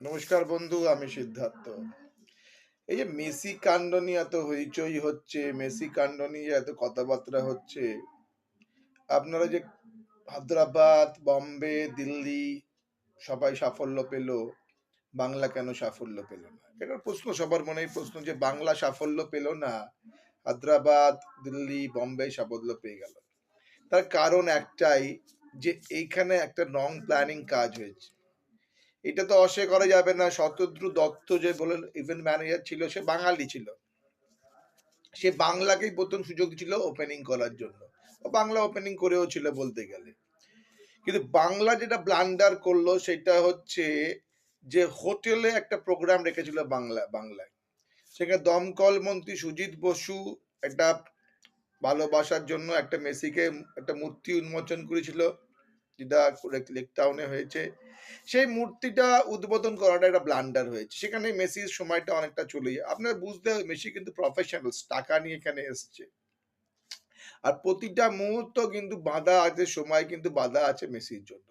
নমস্কার বন্ধু, আমি সিদ্ধার্থ। এই যে মেসি কাণ্ড নিয়ে এত হইচই হচ্ছে, মেসি কাণ্ড নিয়ে এত কথাবার্তা হচ্ছে, আপনারা যে হায়দ্রাবাদ, বম্বে, দিল্লি সবাই সাফল্য পেল, বাংলা কেন সাফল্য পেল না? এটার প্রশ্ন সবার মনেই প্রশ্ন, যে বাংলা সাফল্য পেল না, হায়দ্রাবাদ, দিল্লি, বম্বে সাফল্য পেয়ে গেল। তার কারণ একটাই, যে এইখানে একটা রং প্ল্যানিং কাজ হয়েছে। এটা তো অস্বীকার করা যাবে না। শতদ্রু দত্ত যে বলেন ইভেন্ট ম্যানেজার ছিল, সে বাঙালি ছিল। সে বাংলাকেই প্রথম সুযোগ ছিল ওপেনিং করার জন্য। ও বাংলা ওপেনিং করেও ছিল বলতে গেলে। কিন্তু বাংলা যেটা ব্লান্ডার করলো সেটা হচ্ছে যে হোটেলে একটা প্রোগ্রাম রেখেছিল বাংলায়। সেখানে দমকল মন্ত্রী সুজিত বসু একটা ভালোবাসার জন্য একটা মেসিকে একটা মূর্তি উন্মোচন করেছিল, যেটা লেক টাউনে হয়েছে। সেই মূর্তিটা উদ্বোধন করাটা একটা ব্লান্ডার হয়েছে। সেখানে মেসির সময়টা অনেকটা চলে যায়। আপনার বুঝতে হবে মেসি কিন্তু প্রফেশনালস, টাকা নিয়ে এখানে এসছে। আর প্রতিটা মুহূর্ত কিন্তু বাধা আছে, সময় কিন্তু বাধা আছে মেসির জন্য।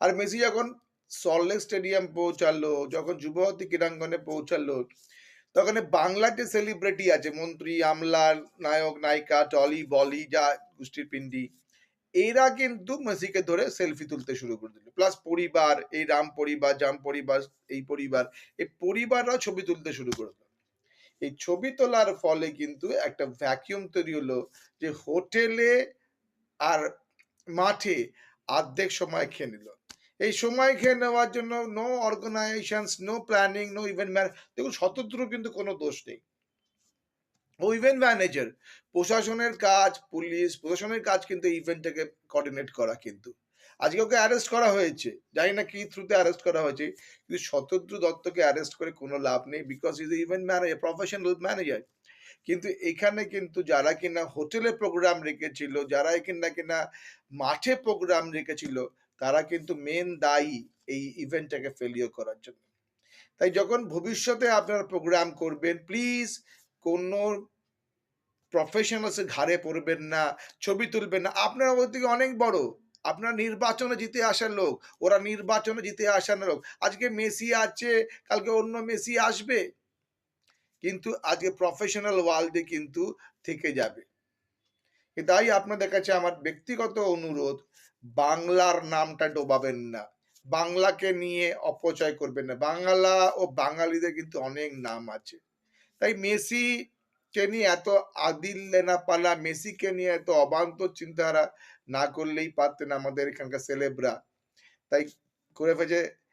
আর মেসি যখন সল্টলেক স্টেডিয়াম পৌঁছালো, যখন যুবভারতী ক্রীড়াঙ্গনে পৌঁছালো, তখন বাংলার যে সেলিব্রিটি আছে, মন্ত্রী, আমলার, নায়ক, নায়িকা, টলি বলি যা গোষ্ঠীর পিন্ডি, এরা কিন্তু মেসিকে ধরে সেলফি তুলতে শুরু করে দিল। প্লাস পরিবার, এই রাম পরিবার, জাম পরিবার, এই পরিবার, এই পরিবাররাও ছবি তুলতে শুরু করে দিল। এই ছবি তোলার ফলে কিন্তু একটা ভ্যাকিউম তৈরি হলো, যে হোটেলে আর মাঠে অর্ধেক সময় খেয়ে নিল। এই সময় খেয়ে নেওয়ার জন্য no organization, no planning, no event man. দেখুন, শতদ্রু কিন্তু কোনো দোষ নেই, ও ইভেন্ট ম্যানেজার। প্রশাসনের কাজ, পুলিশ প্রশাসনের কাজ কিন্তু ইভেন্টটাকে কোঅর্ডিনেট করা। কিন্তু আজকে ওকে অ্যারেস্ট করা হয়েছে, জানি না কি থ্রুতে অ্যারেস্ট করা হয়েছে, কিন্তু শতদ্রু দত্তকে অ্যারেস্ট করে কোনো লাভ নেই, because is event manager, professional manager. কিন্তু এখানে কিন্তু যারা কিনা হোটেলে প্রোগ্রাম রেখেছিল, যারা কিনা কিনা মাঠে প্রোগ্রাম রেখেছিল, তারা কিন্তু মেন দায়ী এই ইভেন্টটাকে ফেলিওর করার জন্য। তাই যখন ভবিষ্যতে আপনারা প্রোগ্রাম করবেন, প্লিজ কোনো প্রফেশনালসের ঘাড়ে পড়বেন না, ছবি তুলবেন না। আপনারা ওর থেকে অনেক বড়, আপনার নির্বাচনে জিতে আসার লোক, ওরা নির্বাচনে জিতে আসার লোক। আজকে মেসি আছে, কালকে অন্য মেসি আসবে, কিন্তু আজকে প্রফেশনাল ওয়ার্ল্ডে কিন্তু থেকে যাবে। তাই আপনাদের কাছে আমার ব্যক্তিগত অনুরোধ, বাংলার নামটা ডোবাবেন না, বাংলাকে নিয়ে অপচয় করবেন না। বাংলা ও বাঙালিদের কিন্তু অনেক নাম আছে। তাই মেসি কে নিয়ে এত আদিল লেনাপালা, মেসিকে নিয়ে এত অবান্তর চিন্তাধারা না করলেই পারতেন আমাদের এখানকার সেলেবরা। তাই করে ফেজে